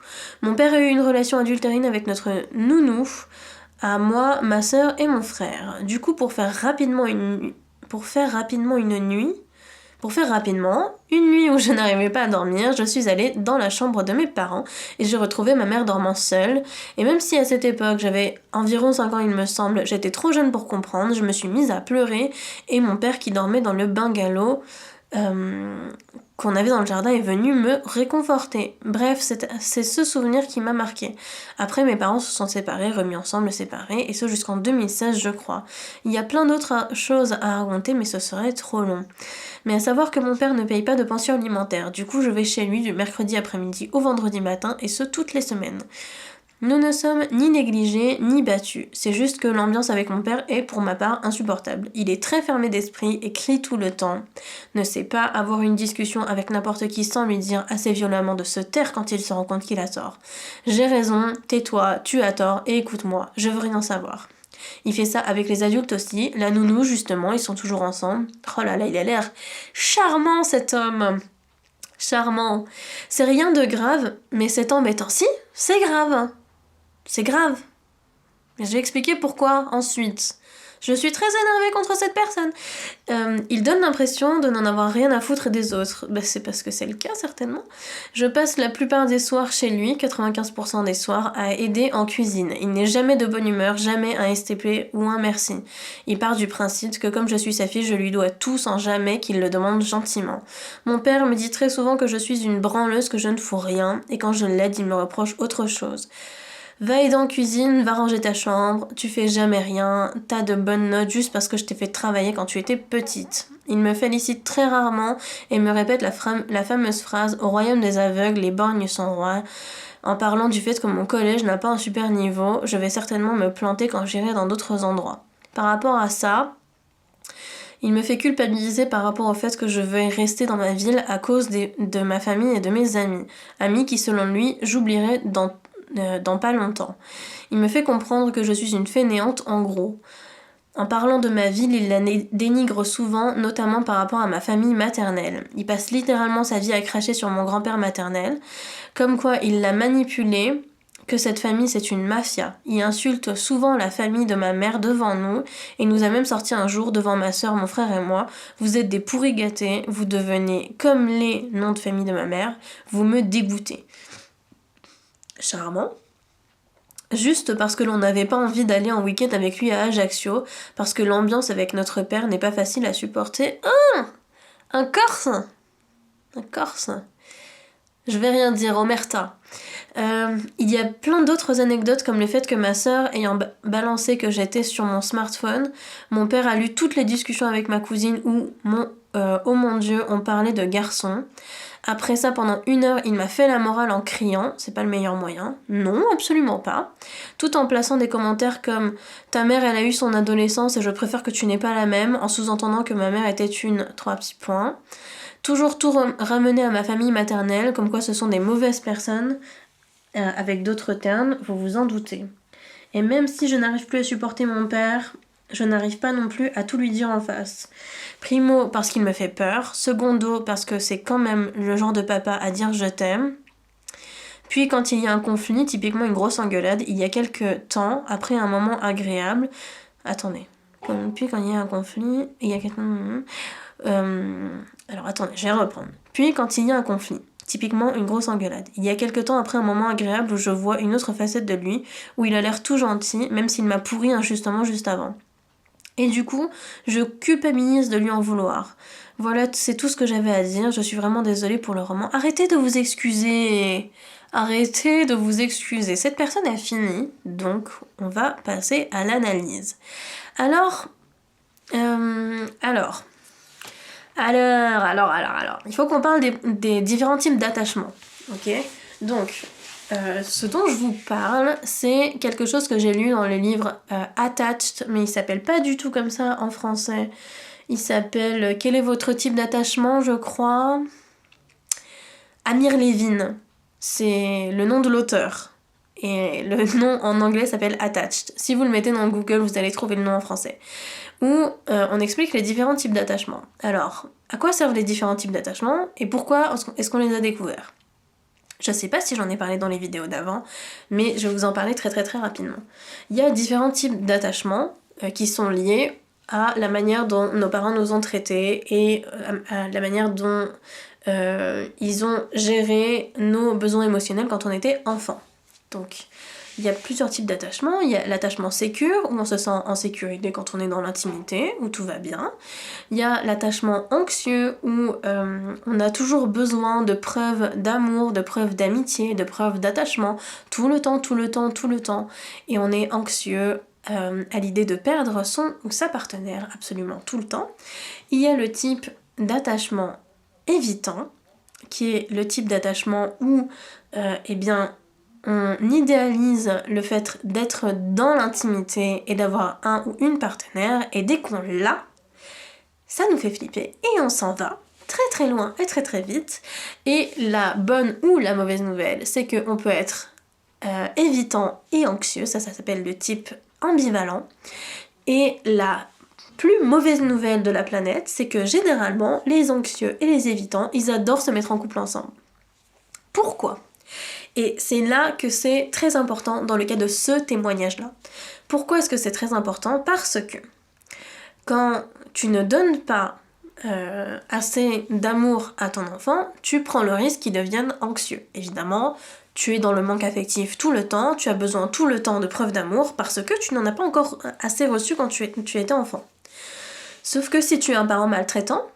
Mon père a eu une relation adultérine avec notre nounou, à moi, ma sœur et mon frère. Du coup, pour faire rapidement une nuit où je n'arrivais pas à dormir, je suis allée dans la chambre de mes parents et j'ai retrouvé ma mère dormant seule. Et même si à cette époque j'avais environ 5 ans il me semble, j'étais trop jeune pour comprendre, je me suis mise à pleurer et mon père qui dormait dans le bungalow qu'on avait dans le jardin est venu me réconforter. Bref, c'est ce souvenir qui m'a marqué. Après, mes parents se sont séparés, remis ensemble, séparés, et ce jusqu'en 2016, je crois. Il y a plein d'autres choses à raconter, mais ce serait trop long. Mais à savoir que mon père ne paye pas de pension alimentaire, du coup je vais chez lui du mercredi après-midi au vendredi matin, et ce toutes les semaines. Nous ne sommes ni négligés ni battus, c'est juste que l'ambiance avec mon père est pour ma part insupportable. Il est très fermé d'esprit et crie tout le temps, ne sait pas avoir une discussion avec n'importe qui sans lui dire assez violemment de se taire quand il se rend compte qu'il a tort. J'ai raison, tais-toi, tu as tort et écoute-moi, je veux rien savoir. Il fait ça avec les adultes aussi, la nounou justement, ils sont toujours ensemble. Oh là là, il a l'air charmant cet homme. Charmant. C'est rien de grave, mais c'est embêtant. Si, c'est grave. C'est grave. Je vais expliquer pourquoi ensuite. Je suis très énervée contre cette personne. Il donne l'impression de n'en avoir rien à foutre des autres. C'est parce que c'est le cas, certainement. Je passe la plupart des soirs chez lui, 95% des soirs, à aider en cuisine. Il n'est jamais de bonne humeur, jamais un STP ou un merci. Il part du principe que comme je suis sa fille, je lui dois tout sans jamais qu'il le demande gentiment. Mon père me dit très souvent que je suis une branleuse, que je ne fous rien, et quand je l'aide, il me reproche autre chose. Va aider en cuisine, va ranger ta chambre, tu fais jamais rien, t'as de bonnes notes juste parce que je t'ai fait travailler quand tu étais petite. Il me félicite très rarement et me répète la fameuse phrase « Au royaume des aveugles, les borgnes sont rois ». En parlant du fait que mon collège n'a pas un super niveau, je vais certainement me planter quand j'irai dans d'autres endroits. Par rapport à ça, il me fait culpabiliser par rapport au fait que je veuille rester dans ma ville à cause de ma famille et de mes amis. Amis qui, selon lui, j'oublierai dans pas longtemps. Il me fait comprendre que je suis une fainéante en gros. En parlant de ma ville, il la dénigre souvent, notamment par rapport à ma famille maternelle. Il passe littéralement sa vie à cracher sur mon grand-père maternel, comme quoi il l'a manipulé, que cette famille c'est une mafia. Il insulte souvent la famille de ma mère devant nous, et nous a même sorti un jour devant ma soeur, mon frère et moi. Vous êtes des pourris gâtés, vous devenez comme les noms de famille de ma mère, vous me dégoûtez. Charmant. Juste parce que l'on n'avait pas envie d'aller en week-end avec lui à Ajaccio, parce que l'ambiance avec notre père n'est pas facile à supporter. Un Corse. Un Corse. Je vais rien dire, omerta. Il y a plein d'autres anecdotes comme le fait que ma sœur, ayant balancé que j'étais sur mon smartphone, mon père a lu toutes les discussions avec ma cousine où, oh mon Dieu, on parlait de garçons. Après ça, pendant 1 heure, il m'a fait la morale en criant, c'est pas le meilleur moyen. Non, absolument pas. Tout en plaçant des commentaires comme « Ta mère, elle a eu son adolescence et je préfère que tu n'aies pas la même », en sous-entendant que ma mère était une... 3 petits points. Toujours tout ramené à ma famille maternelle, comme quoi ce sont des mauvaises personnes, avec d'autres termes, vous vous en doutez. Et même si je n'arrive plus à supporter mon père, je n'arrive pas non plus à tout lui dire en face. Primo, parce qu'il me fait peur. Secondo, parce que c'est quand même le genre de papa à dire je t'aime. Puis quand il y a un conflit, typiquement une grosse engueulade, il y a quelques temps, après un moment agréable... Attendez. Puis quand il y a un conflit, il y a quelques... alors attendez, je vais reprendre. Puis quand il y a un conflit, typiquement une grosse engueulade, il y a quelque temps après un moment agréable où je vois une autre facette de lui, où il a l'air tout gentil, même s'il m'a pourri injustement juste avant. Et du coup, je culpabilise de lui en vouloir. Voilà, c'est tout ce que j'avais à dire. Je suis vraiment désolée pour le roman. Arrêtez de vous excuser. Arrêtez de vous excuser. Cette personne a fini, donc on va passer à l'analyse. Alors. Il faut qu'on parle des différents types d'attachement. Ok ? Donc, Ce dont je vous parle, c'est quelque chose que j'ai lu dans le livre Attached, mais il s'appelle pas du tout comme ça en français. Il s'appelle Quel est votre type d'attachement, je crois. Amir Levin, c'est le nom de l'auteur. Et le nom en anglais s'appelle Attached. Si vous le mettez dans Google, vous allez trouver le nom en français. Où on explique les différents types d'attachements. Alors, à quoi servent les différents types d'attachements et pourquoi est-ce qu'on les a découverts? Je sais pas si j'en ai parlé dans les vidéos d'avant, mais je vais vous en parler très très très rapidement. Il y a différents types d'attachements qui sont liés à la manière dont nos parents nous ont traités et à la manière dont ils ont géré nos besoins émotionnels quand on était enfant. Donc, il y a plusieurs types d'attachements. Il y a l'attachement sécure, où on se sent en sécurité quand on est dans l'intimité, où tout va bien. Il y a l'attachement anxieux, où on a toujours besoin de preuves d'amour, de preuves d'amitié, de preuves d'attachement, tout le temps. Et on est anxieux à l'idée de perdre son ou sa partenaire absolument tout le temps. Il y a le type d'attachement évitant, qui est le type d'attachement où, on idéalise le fait d'être dans l'intimité et d'avoir un ou une partenaire, et dès qu'on l'a, ça nous fait flipper et on s'en va très très loin et très très vite. Et la bonne ou la mauvaise nouvelle, c'est qu'on peut être évitant et anxieux, ça s'appelle le type ambivalent. Et la plus mauvaise nouvelle de la planète, c'est que généralement, les anxieux et les évitants, ils adorent se mettre en couple ensemble. Pourquoi ? Et c'est là que c'est très important dans le cas de ce témoignage-là. Pourquoi est-ce que c'est très important ? Parce que quand tu ne donnes pas assez d'amour à ton enfant, tu prends le risque qu'il devienne anxieux. Évidemment, tu es dans le manque affectif tout le temps, tu as besoin tout le temps de preuves d'amour parce que tu n'en as pas encore assez reçu quand tu étais enfant. Sauf que si tu es un parent maltraitant,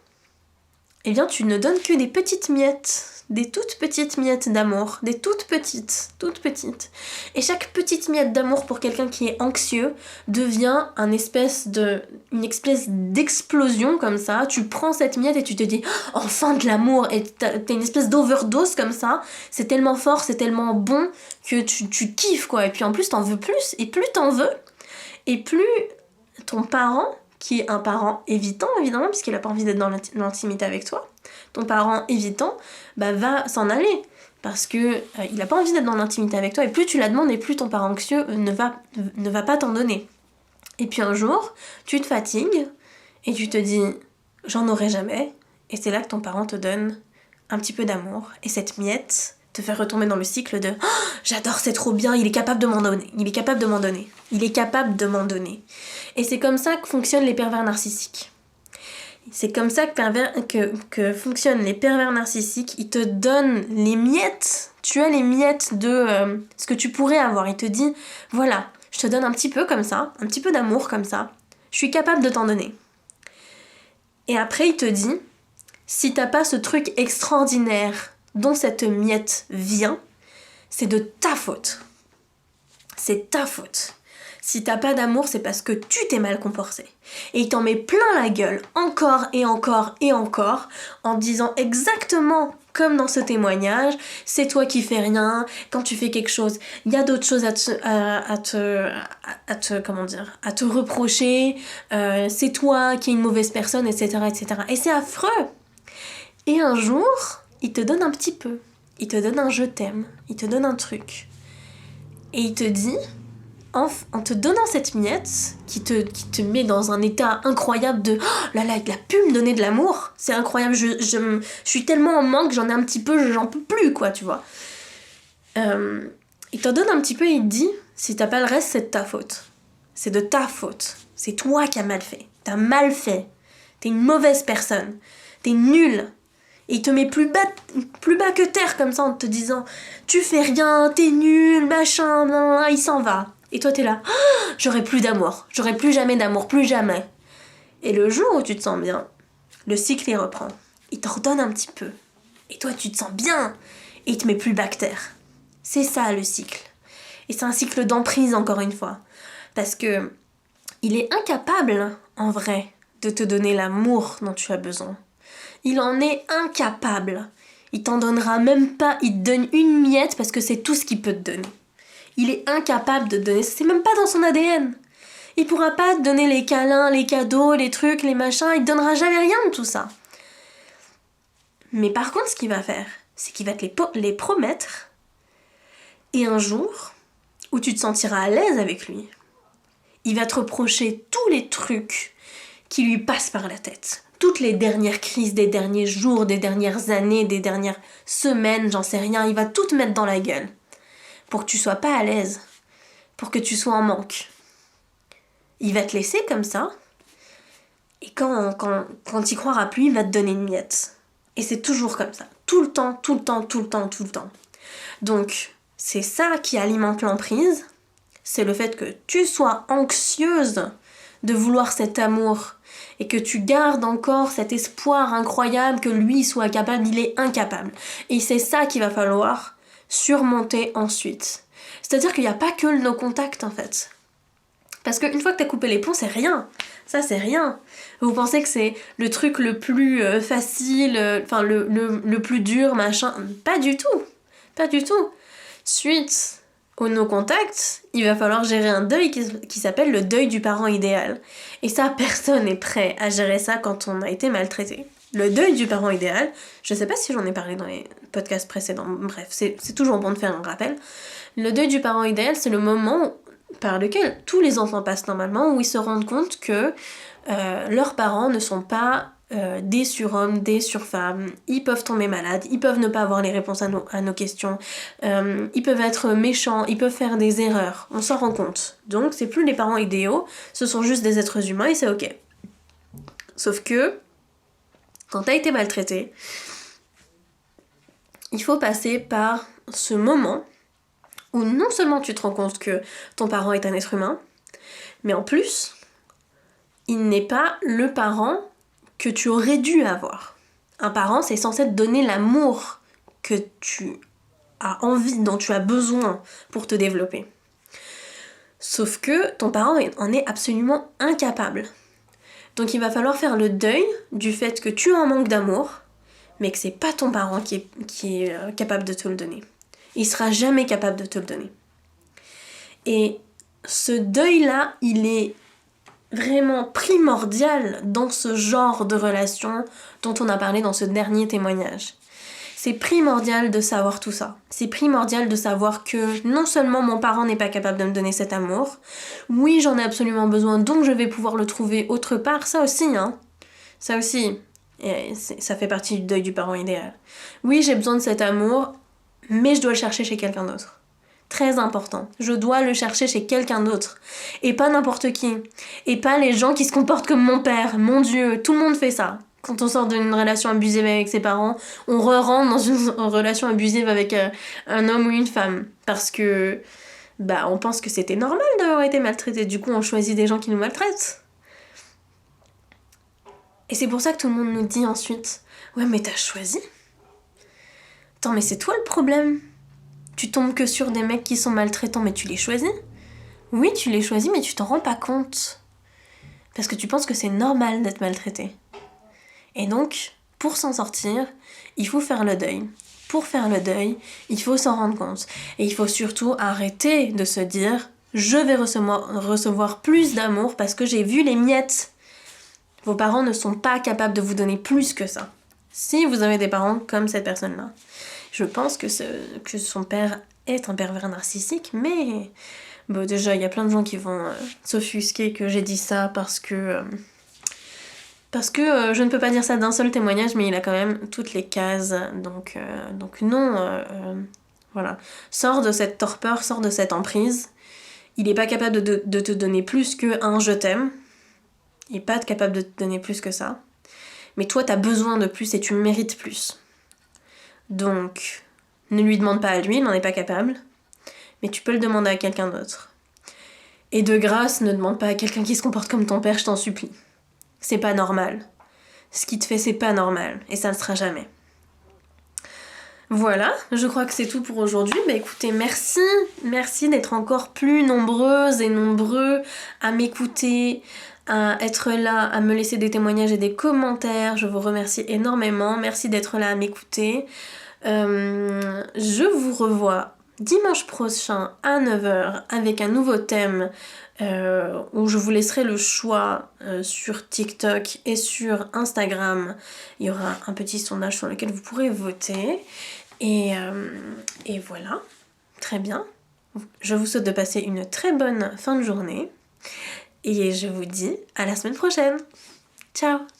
eh bien tu ne donnes que des petites miettes, des toutes petites miettes d'amour, des toutes petites. Et chaque petite miette d'amour pour quelqu'un qui est anxieux devient une espèce d'explosion comme ça. Tu prends cette miette et tu te dis « enfin de l'amour » et t'as une espèce d'overdose comme ça. C'est tellement fort, c'est tellement bon que tu kiffes quoi. Et puis en plus t'en veux plus, et plus t'en veux, et plus ton parent, qui est un parent évitant évidemment puisqu'il a pas envie d'être dans l'intimité avec toi, ton parent évitant va s'en aller parce que il a pas envie d'être dans l'intimité avec toi, et plus tu la demandes et plus ton parent anxieux ne va pas t'en donner. Et puis un jour tu te fatigues et tu te dis j'en aurai jamais, et c'est là que ton parent te donne un petit peu d'amour, et cette miette te fait retomber dans le cycle de oh, j'adore, c'est trop bien, il est capable de m'en donner. Et c'est comme ça que fonctionnent les pervers narcissiques. C'est comme ça que fonctionnent les pervers narcissiques. Ils te donnent les miettes. Tu as les miettes de ce que tu pourrais avoir. Il te dit, voilà, je te donne un petit peu comme ça, un petit peu d'amour comme ça. Je suis capable de t'en donner. Et après, il te dit, si t'as pas ce truc extraordinaire dont cette miette vient, c'est de ta faute. C'est ta faute. Si t'as pas d'amour, c'est parce que tu t'es mal comporté. Et il t'en met plein la gueule, encore et encore et encore, en disant exactement comme dans ce témoignage, c'est toi qui fais rien, quand tu fais quelque chose, il y a d'autres choses à te reprocher, c'est toi qui es une mauvaise personne, etc., etc. Et c'est affreux. Et un jour, il te donne un petit peu, il te donne un je t'aime, il te donne un truc. Et il te dit, en te donnant cette miette, qui te met dans un état incroyable de oh là là, il a pu me donner de l'amour, c'est incroyable, je suis tellement en manque, j'en ai un petit peu, j'en peux plus, quoi, tu vois. Il te donne un petit peu et il te dit, si t'as pas le reste, c'est de ta faute. C'est de ta faute. C'est toi qui as mal fait. T'as mal fait. T'es une mauvaise personne. T'es nulle. Et il te met plus bas que terre comme ça en te disant tu fais rien, t'es nul, machin, blablabla, il s'en va. Et toi t'es là, oh, j'aurai plus d'amour, j'aurai plus jamais d'amour, plus jamais. Et le jour où tu te sens bien, le cycle il reprend. Il t'en redonne un petit peu. Et toi tu te sens bien. Et il te met plus bas que terre. C'est ça le cycle. Et c'est un cycle d'emprise encore une fois. Parce que il est incapable, en vrai, de te donner l'amour dont tu as besoin. Il en est incapable. Il t'en donnera même pas, il te donne une miette parce que c'est tout ce qu'il peut te donner. Il est incapable de te donner, c'est même pas dans son ADN. Il pourra pas te donner les câlins, les cadeaux, les trucs, les machins, il te donnera jamais rien de tout ça. Mais par contre, ce qu'il va faire, c'est qu'il va te les promettre, et un jour, où tu te sentiras à l'aise avec lui, il va te reprocher tous les trucs qui lui passent par la tête. Toutes les dernières crises des derniers jours, des dernières années, des dernières semaines, j'en sais rien, il va tout te mettre dans la gueule. Pour que tu sois pas à l'aise, pour que tu sois en manque. Il va te laisser comme ça, et quand il croira plus, il va te donner une miette. Et c'est toujours comme ça, tout le temps. Donc, c'est ça qui alimente l'emprise, c'est le fait que tu sois anxieuse de vouloir cet amour, et que tu gardes encore cet espoir incroyable que lui soit capable, il est incapable. Et c'est ça qu'il va falloir surmonter ensuite. C'est-à-dire qu'il n'y a pas que le no contact en fait. Parce qu'une fois que t'as coupé les ponts, c'est rien. Ça, c'est rien. Vous pensez que c'est le truc le plus facile, le plus dur, machin. Pas du tout. Pas du tout. Suite au no contact, il va falloir gérer un deuil qui s'appelle le deuil du parent idéal. Et ça, personne n'est prêt à gérer ça quand on a été maltraité. Le deuil du parent idéal, je sais pas si j'en ai parlé dans les podcasts précédents, bref, c'est toujours bon de faire un rappel. Le deuil du parent idéal, c'est le moment par lequel tous les enfants passent normalement, où ils se rendent compte que leurs parents ne sont pas des surhommes, des surfemmes, ils peuvent tomber malades, ils peuvent ne pas avoir les réponses à nos questions, ils peuvent être méchants, ils peuvent faire des erreurs, on s'en rend compte. Donc c'est plus les parents idéaux, ce sont juste des êtres humains et c'est ok. Sauf que, quand t'as été maltraité, il faut passer par ce moment où non seulement tu te rends compte que ton parent est un être humain, mais en plus, il n'est pas le parent que tu aurais dû avoir. Un parent, c'est censé te donner l'amour que tu as envie, dont tu as besoin pour te développer. Sauf que ton parent en est absolument incapable. Donc il va falloir faire le deuil du fait que tu en manques d'amour, mais que c'est pas ton parent qui est capable de te le donner. Il sera jamais capable de te le donner. Et ce deuil-là, il est vraiment primordial dans ce genre de relation dont on a parlé dans ce dernier témoignage. C'est primordial de savoir tout ça. C'est primordial de savoir que non seulement mon parent n'est pas capable de me donner cet amour, oui j'en ai absolument besoin, donc je vais pouvoir le trouver autre part, ça aussi, hein. Ça aussi, et ça fait partie du deuil du parent idéal. Oui j'ai besoin de cet amour, mais je dois le chercher chez quelqu'un d'autre. Très important. Je dois le chercher chez quelqu'un d'autre. Et pas n'importe qui. Et pas les gens qui se comportent comme mon père. Mon Dieu, tout le monde fait ça. Quand on sort d'une relation abusive avec ses parents, on re-rentre dans une relation abusive avec un homme ou une femme. Parce que, on pense que c'était normal d'avoir été maltraité. Du coup, on choisit des gens qui nous maltraitent. Et c'est pour ça que tout le monde nous dit ensuite, ouais, mais t'as choisi. Attends, mais c'est toi le problème. Tu tombes que sur des mecs qui sont maltraitants, mais tu les choisis. Oui, tu les choisis, mais tu t'en rends pas compte. Parce que tu penses que c'est normal d'être maltraité. Et donc, pour s'en sortir, il faut faire le deuil. Pour faire le deuil, il faut s'en rendre compte. Et il faut surtout arrêter de se dire « Je vais recevoir plus d'amour parce que j'ai vu les miettes ». Vos parents ne sont pas capables de vous donner plus que ça. Si vous avez des parents comme cette personne-là. Je pense que son père est un pervers narcissique, mais déjà, il y a plein de gens qui vont s'offusquer que j'ai dit ça parce que je ne peux pas dire ça d'un seul témoignage, mais il a quand même toutes les cases, donc non, voilà. Sors de cette torpeur, sors de cette emprise. Il n'est pas capable de te donner plus qu'un « je t'aime ». Il n'est pas capable de te donner plus que ça. Mais toi, t'as besoin de plus et tu mérites plus. Donc, ne lui demande pas à lui, il n'en est pas capable. Mais tu peux le demander à quelqu'un d'autre. Et de grâce, ne demande pas à quelqu'un qui se comporte comme ton père, je t'en supplie. C'est pas normal. Ce qu'il te fait, c'est pas normal. Et ça ne sera jamais. Voilà, je crois que c'est tout pour aujourd'hui. Écoutez, merci. Merci d'être encore plus nombreuses et nombreux à m'écouter, à être là, à me laisser des témoignages et des commentaires. Je vous remercie énormément. Merci d'être là à m'écouter. Je vous revois dimanche prochain à 9h avec un nouveau thème où je vous laisserai le choix sur TikTok et sur Instagram. Il y aura un petit sondage sur lequel vous pourrez voter. Et voilà, très bien. Je vous souhaite de passer une très bonne fin de journée. Et je vous dis à la semaine prochaine. Ciao!